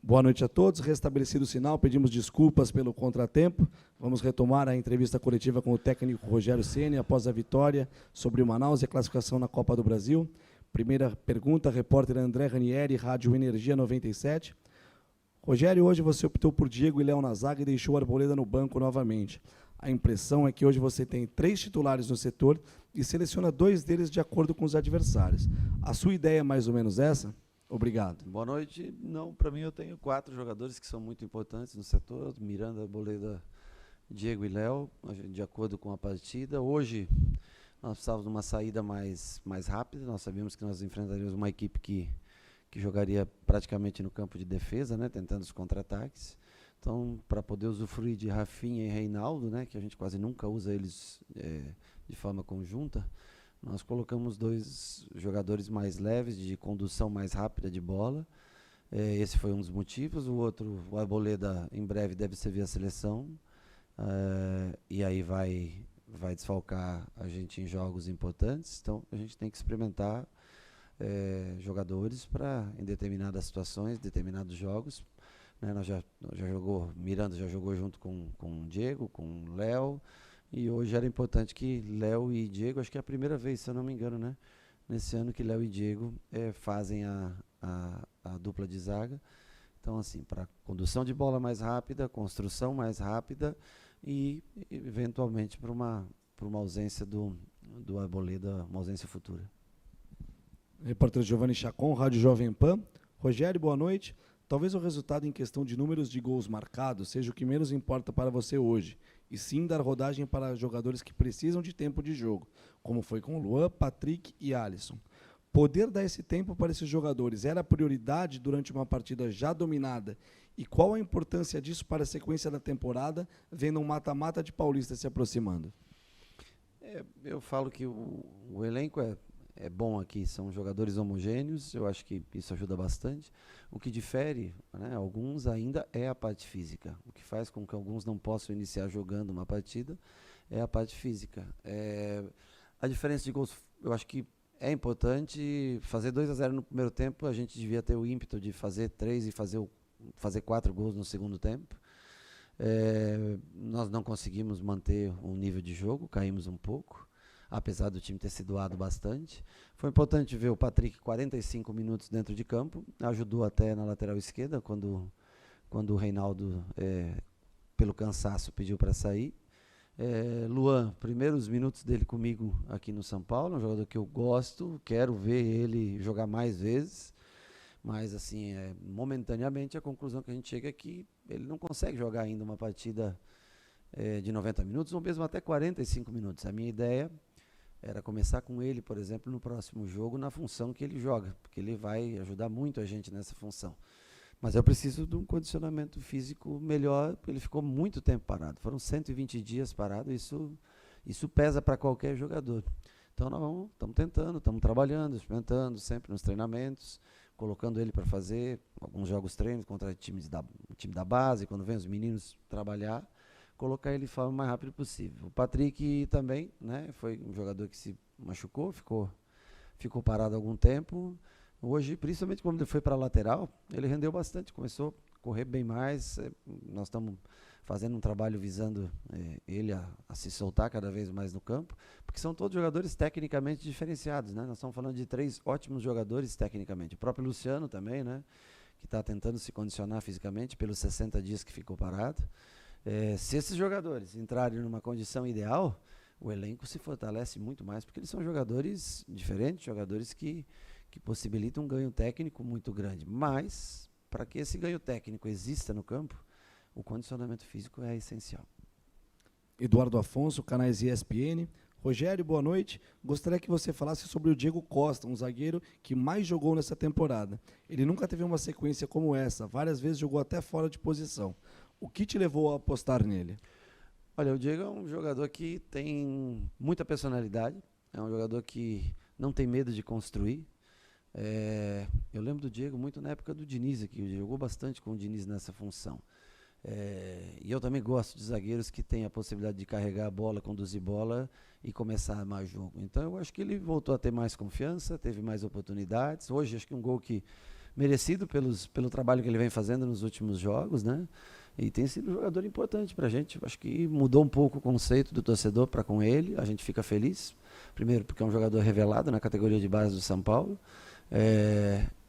Boa noite a todos. Restabelecido o sinal, pedimos desculpas pelo contratempo. Vamos retomar a entrevista coletiva com o técnico Rogério Ceni após a vitória sobre o Manaus e a classificação na Copa do Brasil. Primeira pergunta, repórter André Ranieri, Rádio Energia 97. Rogério, hoje você optou por Diego e Léo na zaga e deixou o Arboleda no banco novamente. A impressão é que hoje você tem 3 titulares no setor e seleciona 2 deles de acordo com os adversários. A sua ideia é mais ou menos essa? Obrigado. Boa noite. Não, para mim eu tenho 4 jogadores que são muito importantes no setor: Miranda, Arboleda, Diego e Léo, de acordo com a partida. Hoje nós precisávamos de uma saída mais rápida. Nós sabíamos que nós enfrentaríamos uma equipe que jogaria praticamente no campo de defesa, né, tentando os contra-ataques. Então, para poder usufruir de Rafinha e Reinaldo, né, que a gente quase nunca usa eles de forma conjunta, nós colocamos 2 jogadores mais leves, de condução mais rápida de bola. Esse foi um dos motivos. O outro, o Arboleda, em breve deve servir a seleção. E aí vai desfalcar a gente em jogos importantes. Então, a gente tem que experimentar jogadores para, em determinadas situações, determinados jogos. Né, nós já jogou, Miranda já jogou junto com o Diego, com o Léo. E hoje era importante que Léo e Diego, acho que é a primeira vez, se eu não me engano, né, nesse ano que Léo e Diego fazem a dupla de zaga. Então, assim, para condução de bola mais rápida, construção mais rápida e, eventualmente, para uma ausência do Arboleda, uma ausência futura. Repórter Giovanni Chacon, Rádio Jovem Pan. Rogério, boa noite. Talvez o resultado em questão de números de gols marcados seja o que menos importa para você hoje, e sim dar rodagem para jogadores que precisam de tempo de jogo, como foi com Luan, Patrick e Alisson. Poder dar esse tempo para esses jogadores era a prioridade durante uma partida já dominada? E qual a importância disso para a sequência da temporada, vendo um mata-mata de Paulista se aproximando? Eu falo que o elenco é bom aqui, são jogadores homogêneos, eu acho que isso ajuda bastante. O que difere, né, alguns ainda é a parte física. O que faz com que alguns não possam iniciar jogando uma partida é a parte física. A diferença de gols, eu acho que é importante. Fazer 2-0 no primeiro tempo, a gente devia ter o ímpeto de fazer 3 e fazer 4 gols no segundo tempo. Nós não conseguimos manter o nível de jogo, caímos um pouco, apesar do time ter se doado bastante. Foi importante ver o Patrick 45 minutos dentro de campo, ajudou até na lateral esquerda, quando o Reinaldo, pelo cansaço, pediu para sair. Luan, primeiros minutos dele comigo aqui no São Paulo, um jogador que eu gosto, quero ver ele jogar mais vezes, mas assim, momentaneamente a conclusão que a gente chega é que ele não consegue jogar ainda uma partida de 90 minutos, ou mesmo até 45 minutos. A minha ideia era começar com ele, por exemplo, no próximo jogo, na função que ele joga, porque ele vai ajudar muito a gente nessa função. Mas eu preciso de um condicionamento físico melhor, porque ele ficou muito tempo parado. Foram 120 dias parado, isso pesa para qualquer jogador. Então nós estamos tentando, estamos trabalhando, experimentando sempre nos treinamentos, colocando ele para fazer alguns jogos treinos contra o time da base, quando vem os meninos trabalhar, colocar ele de forma mais rápida possível. O Patrick também, né, foi um jogador que se machucou, ficou parado há algum tempo. Hoje, principalmente quando ele foi para a lateral, ele rendeu bastante, começou a correr bem mais. Nós estamos fazendo um trabalho visando ele a se soltar cada vez mais no campo, porque são todos jogadores tecnicamente diferenciados, né? Nós estamos falando de 3 ótimos jogadores tecnicamente. O próprio Luciano também, né, que está tentando se condicionar fisicamente pelos 60 dias que ficou parado. Se esses jogadores entrarem numa condição ideal, o elenco se fortalece muito mais, porque eles são jogadores diferentes, jogadores que possibilitam um ganho técnico muito grande. Mas, para que esse ganho técnico exista no campo, o condicionamento físico é essencial. Eduardo Afonso, canais ESPN. Rogério, boa noite. Gostaria que você falasse sobre o Diego Costa, um zagueiro que mais jogou nessa temporada. Ele nunca teve uma sequência como essa, várias vezes jogou até fora de posição. O que te levou a apostar nele? Olha, o Diego é um jogador que tem muita personalidade, é um jogador que não tem medo de construir. Eu lembro do Diego muito na época do Diniz aqui, ele jogou bastante com o Diniz nessa função. E eu também gosto de zagueiros que têm a possibilidade de carregar a bola, conduzir bola e começar a armar jogo. Então eu acho que ele voltou a ter mais confiança, teve mais oportunidades. Hoje acho que um gol que merecido pelo trabalho que ele vem fazendo nos últimos jogos, né? E tem sido um jogador importante para a gente. Acho que mudou um pouco o conceito do torcedor para com ele. A gente fica feliz. Primeiro porque é um jogador revelado na categoria de base do São Paulo.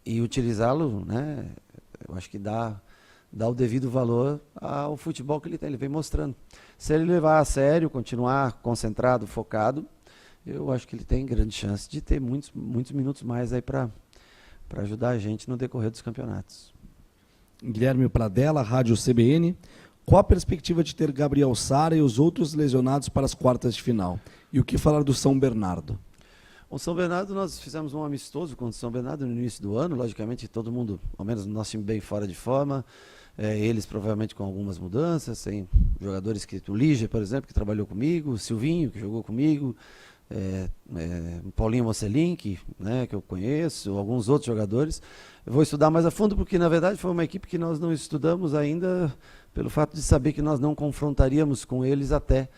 E utilizá-lo, né? Eu acho que dá o devido valor ao futebol que ele tem. Ele vem mostrando. Se ele levar a sério, continuar concentrado, focado, eu acho que ele tem grande chance de ter muitos minutos mais aí para ajudar a gente no decorrer dos campeonatos. Guilherme Pradella, Rádio CBN. Qual a perspectiva de ter Gabriel Sara e os outros lesionados para as quartas de final? E o que falar do São Bernardo? O São Bernardo, nós fizemos um amistoso contra o São Bernardo no início do ano. Logicamente, todo mundo, ao menos no nosso time, bem fora de forma. Eles provavelmente com algumas mudanças. Tem jogadores que... O Lígia, por exemplo, que trabalhou comigo. O Silvinho, que jogou comigo. Paulinho Mocelin, que eu conheço. Alguns outros jogadores. Eu vou estudar mais a fundo, porque na verdade foi uma equipe que nós não estudamos ainda, pelo fato de saber que nós não confrontaríamos com eles até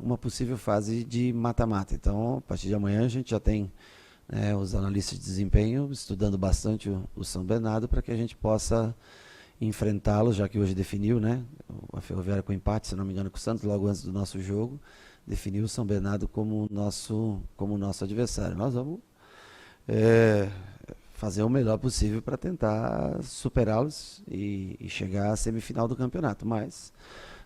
uma possível fase de mata-mata. Então, a partir de amanhã a gente já tem os analistas de desempenho estudando bastante o São Bernardo para que a gente possa enfrentá-los, já que hoje definiu, né? A Ferroviária com empate, se não me engano, com o Santos, logo antes do nosso jogo, definiu o São Bernardo como nosso adversário. Nós vamos fazer o melhor possível para tentar superá-los e chegar à semifinal do campeonato. Mas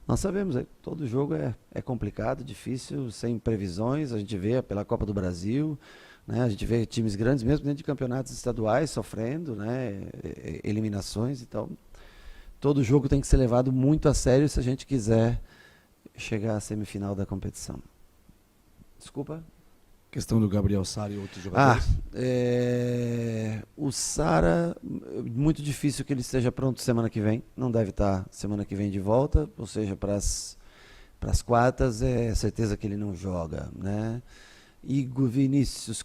nós sabemos, todo jogo é complicado, difícil, sem previsões. A gente vê pela Copa do Brasil, né, a gente vê times grandes, mesmo dentro de campeonatos estaduais, sofrendo, né, eliminações. Então, todo jogo tem que ser levado muito a sério se a gente quiser chegar à semifinal da competição. Desculpa? Questão do Gabriel Sara e outros jogadores. O Sara, muito difícil que ele esteja pronto semana que vem. Não deve estar semana que vem de volta, ou seja, para as quartas é certeza que ele não joga, né? Igor Vinícius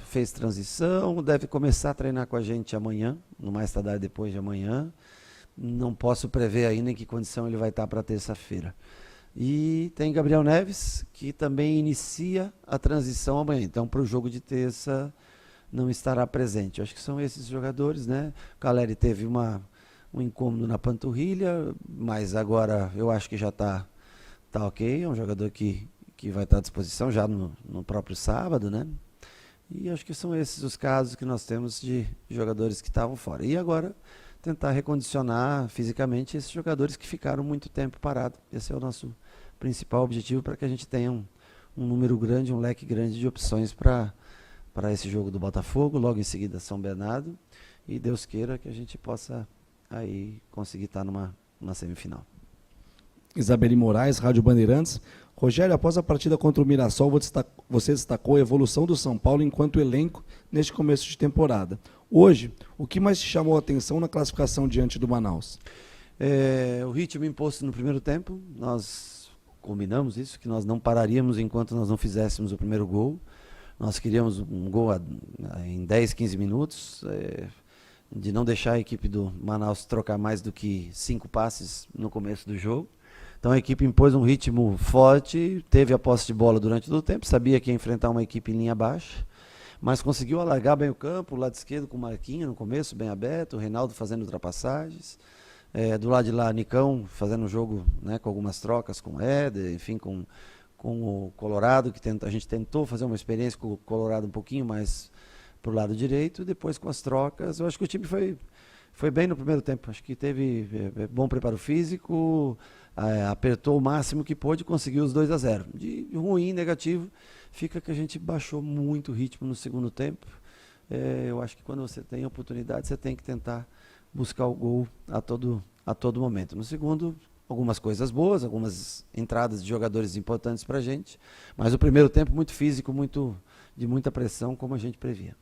fez transição, deve começar a treinar com a gente amanhã, no mais tardar depois de amanhã. Não posso prever ainda em que condição ele vai estar para terça-feira. E tem Gabriel Neves, que também inicia a transição amanhã. Então, para o jogo de terça, não estará presente. Eu acho que são esses jogadores, né? O Caleri teve um incômodo na panturrilha, mas agora eu acho que já está ok. É um jogador que vai estar à disposição já no próprio sábado, né? E acho que são esses os casos que nós temos de jogadores que estavam fora. E agora, tentar recondicionar fisicamente esses jogadores que ficaram muito tempo parados. Esse é o nosso principal objetivo, para que a gente tenha um número grande, um leque grande de opções para esse jogo do Botafogo, logo em seguida São Bernardo, e Deus queira que a gente possa aí conseguir estar numa semifinal. Isabeli Moraes, Rádio Bandeirantes. Rogério, após a partida contra o Mirassol, você destacou a evolução do São Paulo enquanto elenco neste começo de temporada. Hoje, o que mais te chamou a atenção na classificação diante do Manaus? O ritmo imposto no primeiro tempo. Nós combinamos isso, que nós não pararíamos enquanto nós não fizéssemos o primeiro gol. Nós queríamos um gol em 10, 15 minutos, de não deixar a equipe do Manaus trocar mais do que 5 passes no começo do jogo. Então a equipe impôs um ritmo forte, teve a posse de bola durante todo o tempo, sabia que ia enfrentar uma equipe em linha baixa, mas conseguiu alargar bem o campo, o lado esquerdo com o Marquinhos no começo, bem aberto, o Reinaldo fazendo ultrapassagens, do lado de lá, Nicão fazendo um jogo, né, com algumas trocas com o Éder, enfim, com o Colorado, que a gente tentou fazer uma experiência com o Colorado um pouquinho mais para o lado direito, e depois com as trocas. Eu acho que o time foi bem no primeiro tempo, acho que teve bom preparo físico, apertou o máximo que pôde e conseguiu os 2-0. De ruim, negativo, fica que a gente baixou muito o ritmo no segundo tempo. Eu acho que quando você tem a oportunidade, você tem que tentar buscar o gol a todo momento. No segundo, algumas coisas boas, algumas entradas de jogadores importantes para a gente, mas o primeiro tempo muito físico, de muita pressão, como a gente previa.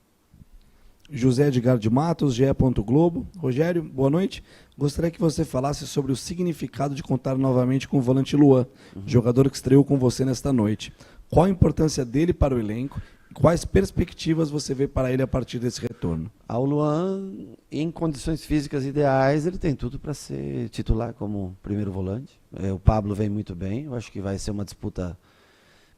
José Edgar de Matos, GE. Globo. Rogério, boa noite. Gostaria que você falasse sobre o significado de contar novamente com o volante Luan, jogador que estreou com você nesta noite. Qual a importância dele para o elenco? Quais perspectivas você vê para ele a partir desse retorno? O Luan, em condições físicas ideais, ele tem tudo para ser titular como primeiro volante. O Pablo vem muito bem, eu acho que vai ser uma disputa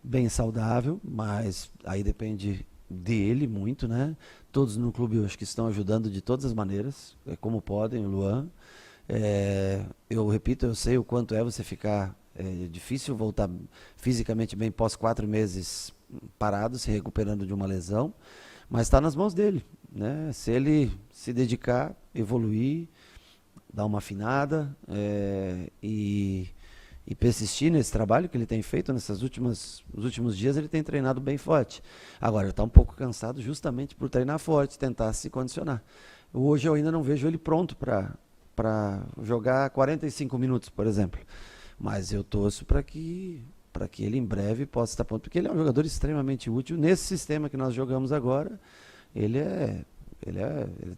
bem saudável, mas aí depende dele muito, né? Todos no clube eu acho que estão ajudando de todas as maneiras, como podem, o Luan. Eu repito, eu sei o quanto é você ficar, é difícil voltar fisicamente bem pós 4 meses parado, se recuperando de uma lesão, mas está nas mãos dele, né? Se ele se dedicar, evoluir, dar uma afinada e persistir nesse trabalho que ele tem feito nos últimos dias, ele tem treinado bem forte. Agora, ele está um pouco cansado justamente por treinar forte, tentar se condicionar. Hoje eu ainda não vejo ele pronto para jogar 45 minutos, por exemplo. Mas eu torço para que ele em breve possa estar pronto, porque ele é um jogador extremamente útil. Nesse sistema que nós jogamos agora, ele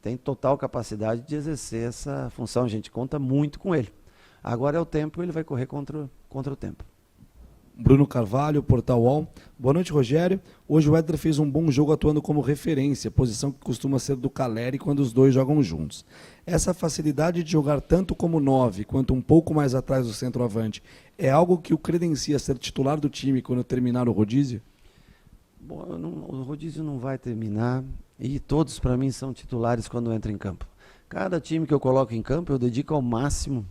tem total capacidade de exercer essa função. A gente conta muito com ele. Agora é o tempo, ele vai correr contra o tempo. Bruno Carvalho, Portal UOL. Boa noite, Rogério. Hoje o Éder fez um bom jogo atuando como referência, posição que costuma ser do Caleri quando os dois jogam juntos. Essa facilidade de jogar tanto como 9, quanto um pouco mais atrás do centroavante, é algo que o credencia ser titular do time quando terminar o rodízio? Bom, o rodízio não vai terminar e todos, para mim, são titulares quando entram em campo. Cada time que eu coloco em campo, eu dedico ao máximo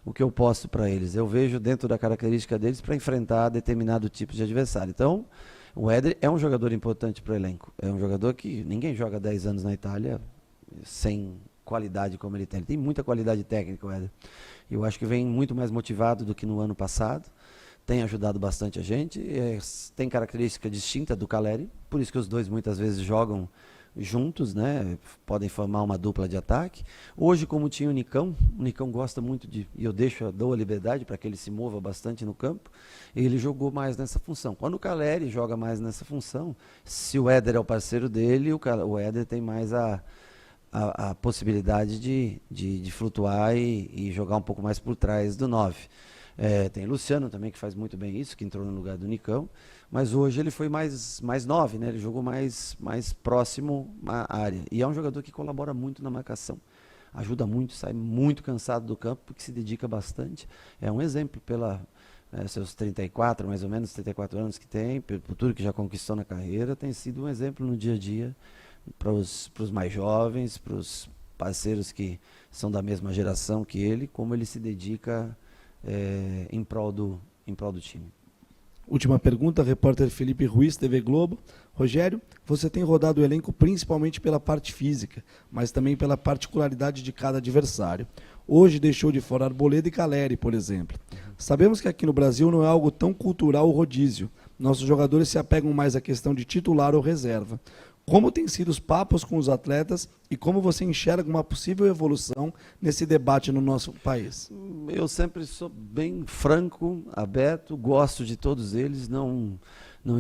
o que eu posso para eles. Eu vejo dentro da característica deles para enfrentar determinado tipo de adversário. Então, o Éder é um jogador importante para o elenco. É um jogador que ninguém joga 10 anos na Itália sem qualidade como ele tem. Ele tem muita qualidade técnica, o Éder. Eu acho que vem muito mais motivado do que no ano passado. Tem ajudado bastante a gente. Tem característica distinta do Caleri. Por isso que os dois muitas vezes jogam juntos, né? Podem formar uma dupla de ataque. Hoje, como tinha o Nicão gosta muito e eu dou a liberdade para que ele se mova bastante no campo, ele jogou mais nessa função. Quando o Caleri joga mais nessa função, se o Éder é o parceiro dele, o Éder tem mais a possibilidade de flutuar e jogar um pouco mais por trás do 9. Tem o Luciano também, que faz muito bem isso, que entrou no lugar do Nicão, mas hoje ele foi mais 9, né? Ele jogou mais próximo à área. E é um jogador que colabora muito na marcação. Ajuda muito, sai muito cansado do campo, porque se dedica bastante. É um exemplo seus 34, mais ou menos, 34 anos que tem, por tudo que já conquistou na carreira, tem sido um exemplo no dia a dia para os mais jovens, para os parceiros que são da mesma geração que ele, como ele se dedica em prol do time. Última pergunta, repórter Felipe Ruiz, TV Globo. Rogério, você tem rodado o elenco principalmente pela parte física, mas também pela particularidade de cada adversário. Hoje deixou de fora Arboleda e Caleri, por exemplo. Sabemos que aqui no Brasil não é algo tão cultural o rodízio. Nossos jogadores se apegam mais à questão de titular ou reserva. Como têm sido os papos com os atletas e como você enxerga uma possível evolução nesse debate no nosso país? Eu sempre sou bem franco, aberto, gosto de todos eles, não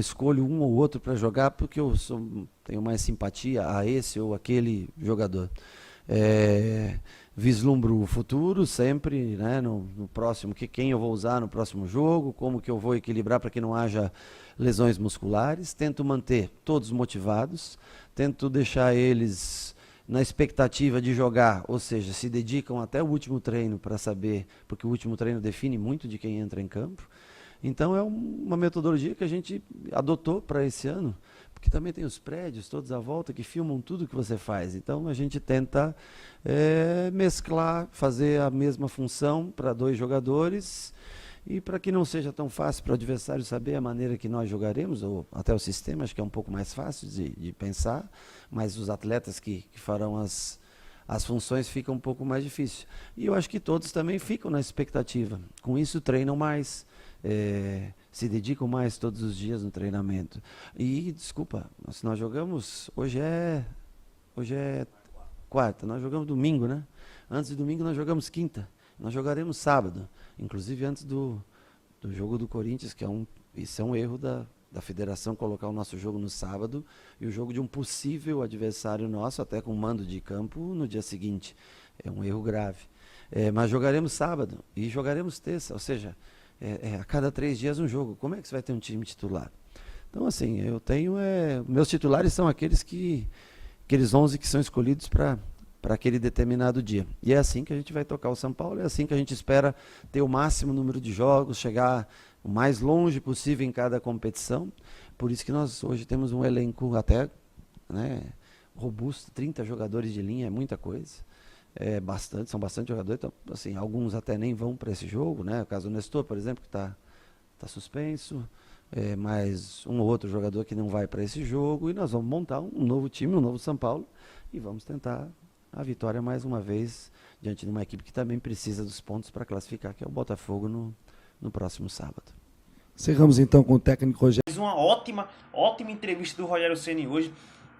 escolho um ou outro para jogar porque eu tenho mais simpatia a esse ou aquele jogador. Vislumbro o futuro sempre, né, no próximo, quem eu vou usar no próximo jogo, como que eu vou equilibrar para que não haja lesões musculares, tento manter todos motivados, tento deixar eles na expectativa de jogar, ou seja, se dedicam até o último treino para saber, porque o último treino define muito de quem entra em campo. Então é uma metodologia que a gente adotou para esse ano, porque também tem os prédios todos à volta que filmam tudo que você faz. Então a gente tenta mesclar, fazer a mesma função para 2 jogadores e para que não seja tão fácil para o adversário saber a maneira que nós jogaremos, ou até o sistema, acho que é um pouco mais fácil de pensar, mas os atletas que farão as funções ficam um pouco mais difícil. E eu acho que todos também ficam na expectativa. Com isso treinam mais, se dedicam mais todos os dias no treinamento. E, desculpa, nós jogamos, hoje é quarta, nós jogamos domingo, né? Antes de domingo nós jogamos quinta, nós jogaremos sábado, inclusive antes do jogo do Corinthians, isso é um erro da federação colocar o nosso jogo no sábado e o jogo de um possível adversário nosso, até com mando de campo, no dia seguinte. É um erro grave. Mas jogaremos sábado e jogaremos terça, ou seja, a cada 3 dias um jogo. Como é que você vai ter um time titular? Então, assim, eu tenho... meus titulares são aqueles 11 que são escolhidos para aquele determinado dia. E é assim que a gente vai tocar o São Paulo, é assim que a gente espera ter o máximo número de jogos, chegar o mais longe possível em cada competição, Por isso que nós hoje temos um elenco até, né, robusto, 30 jogadores de linha, é muita coisa. São bastante jogadores, então, assim, alguns até nem vão para esse jogo, né? O caso do Nestor, por exemplo, que está suspenso, mais um ou outro jogador que não vai para esse jogo, e nós vamos montar um novo time, um novo São Paulo, e vamos tentar a vitória mais uma vez, diante de uma equipe que também precisa dos pontos para classificar, que é o Botafogo no próximo sábado. Encerramos então com o técnico Rogério. Uma ótima entrevista do Rogério Ceni hoje.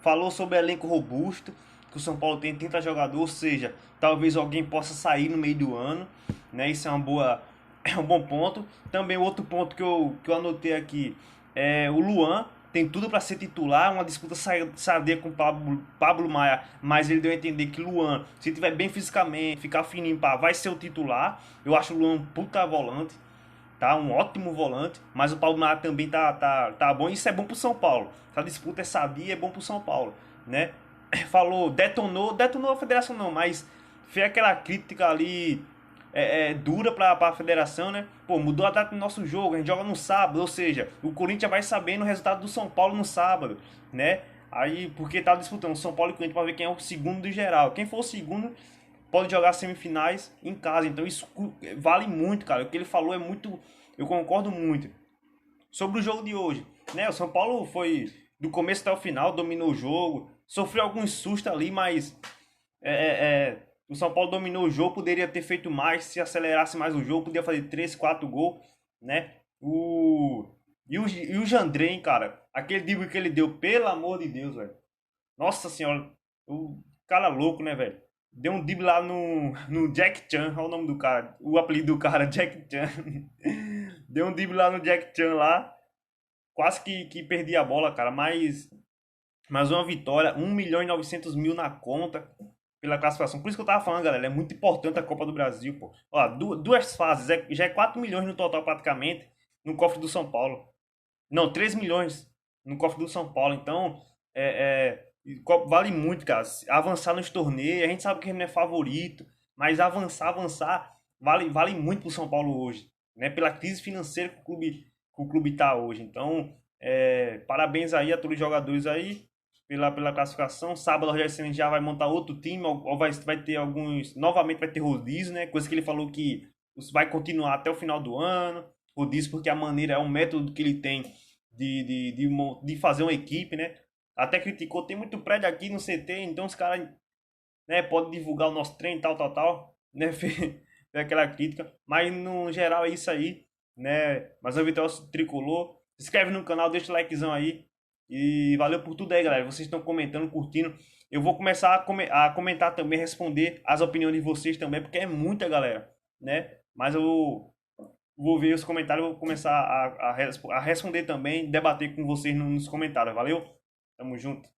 Falou sobre o elenco robusto, que o São Paulo tem 30 jogadores, ou seja, talvez alguém possa sair no meio do ano, né? Isso é um bom ponto. Também outro ponto que eu anotei aqui é o Luan. Tem tudo para ser titular, uma disputa sadia com o Pablo Maia, mas ele deu a entender que Luan, se tiver bem fisicamente, ficar fininho, vai ser o titular. Eu acho o Luan um puta volante, tá? Um ótimo volante, mas o Pablo Maia também tá bom, e isso é bom pro São Paulo. Essa disputa é sadia, é bom pro São Paulo, né? Falou, detonou a federação não, mas fez aquela crítica ali dura pra federação, né? Pô, mudou a data do nosso jogo, a gente joga no sábado, ou seja, o Corinthians vai sabendo o resultado do São Paulo no sábado, né? Aí, porque tá disputando São Paulo e Corinthians pra ver quem é o segundo do geral. Quem for o segundo pode jogar semifinais em casa, então isso vale muito, cara. O que ele falou é muito, eu concordo muito. Sobre o jogo de hoje, né? O São Paulo foi do começo até o final, dominou o jogo, sofreu alguns sustos ali, mas o São Paulo dominou o jogo, poderia ter feito mais, se acelerasse mais o jogo, poderia fazer 3, 4 gols, né? E o Jandré, hein, cara, aquele drible que ele deu, pelo amor de Deus, velho. Nossa senhora, o cara louco, né, velho? Deu um drible lá no Jack Chan, olha o nome do cara, o apelido do cara, Jack Chan. Deu um drible lá no Jack Chan lá, quase que perdi a bola, cara, mas uma vitória, 1.900.000 na conta pela classificação. Por isso que eu tava falando, galera, é muito importante a Copa do Brasil, pô. Ó, duas fases, já é 4 milhões no total praticamente no cofre do São Paulo. Não, 3 milhões no cofre do São Paulo. Então, vale muito, cara. Avançar nos torneios, a gente sabe que ele não é favorito, mas avançar, vale muito pro São Paulo hoje, né? Pela crise financeira que o clube tá hoje. Então, parabéns aí a todos os jogadores aí pela classificação. Sábado o Rogério Ceni já vai montar outro time, ou vai ter alguns, novamente vai ter rodízio, né? Coisa que ele falou que vai continuar até o final do ano. Rodízio porque a maneira, é um método que ele tem de fazer uma equipe, né? Até criticou, tem muito prédio aqui no CT, então os caras, né, podem divulgar o nosso treino, tal, né? Fez aquela crítica, mas no geral é isso aí, né? Mas a vitória tricolor. Se inscreve no canal, deixa o likezão aí. E valeu por tudo aí, galera. Vocês estão comentando, curtindo. Eu vou começar a comentar também, responder as opiniões de vocês também, porque é muita, galera, né? Mas eu vou ver os comentários, vou começar a responder também, debater com vocês nos comentários. Valeu? Tamo junto.